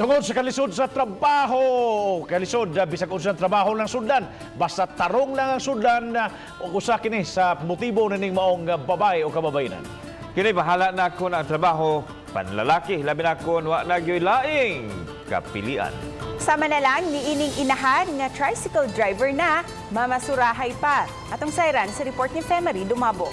Tungod sa kalisod sa trabaho, kalisod bisag unsa trabaho ng sudlan, basta tarong lang ang sudlan ug usa kini sa motibo ning maong babay o kababayenan. Kini bahala na ko ang trabaho panlalaki, labi na ko wa nagyoy laing kapilian. Sama na lang ni ining inahan nga tricycle driver na mamasurahay pa. Atong sayran sa report ni Femery Dumabo.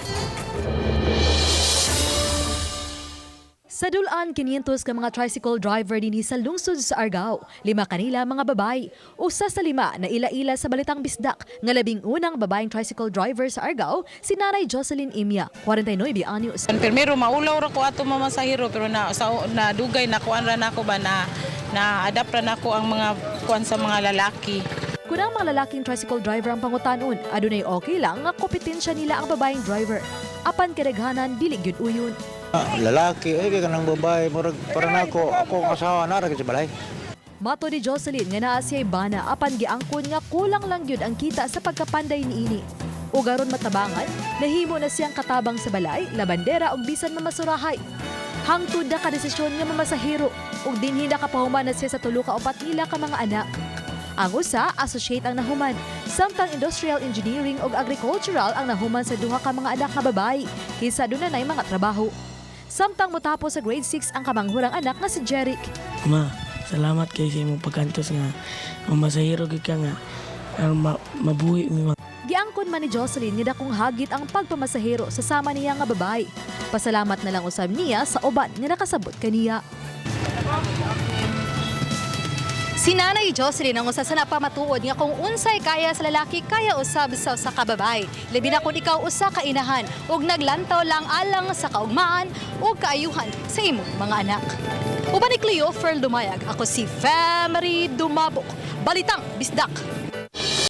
Sa dulaan, 500 ka mga tricycle driver dinhi sa lungsod sa Argao. 5 kanila mga babae. Usa sa 5 na ila-ila sa Balitang Bisdak nga labing unang babaeng tricycle driver sa Argao, si Nanay Jocelyn Imya, 49 anyos. Primero maulaw ra ko ato mamasahero pero na dugay na kuan ra nako ba na adapt ra nako ang mga kuan sa mga lalaki. Kung ang mga lalaking tricycle driver ang pangutanon, adunay okay lang nga kompetensya nila ang babaeng driver. Apan kadaghanan dili gyud uyon. Lalaki, kaya kanang babae, para na ako ang asawa na rin sa balay. Mato ni Jocelyn nga naa siya'y bana apan giangkon nga kulang lang gyud ang kita sa pagkapanday niini. Ug aron matabangan, nahimo na siyang katabang sa balay, labandera ug bisan mamasurahay. Hangtod na kadesisyon nga mamasahero ug dinhi na kapahuman na siya sa tulo ka upat nila ka mga anak. Ang usa, associate ang nahuman, samtang industrial engineering ug agricultural ang nahuman sa duha ka mga anak nga babae, kaysa dunay mga trabaho. Samtang motapos sa grade 6 ang kamanghurang anak nga si Jeric. Ma, salamat kay sa imong pagkantos nga mamasahiro gid ka nga mabuhi mi. Giangkon man ni Jocelyn nga dakong hagit ang pagpamasahero sa sama niya nga babae. Pasalamat na lang usab niya sa uban nga nakasabot kaniya. Si Nanay Jocelyn ang usa sa napamatuod nga kung unsay kaya sa lalaki kaya usab sa usa ka babae. Labi na kung ikaw usa ka inahan ug naglantaw lang alang sa kaugmaan ug kaayuhan sa imong mga anak. Uban ni Cleo Ferl Dumayag, ako si Femery Dumabok, Balitang Bisdak.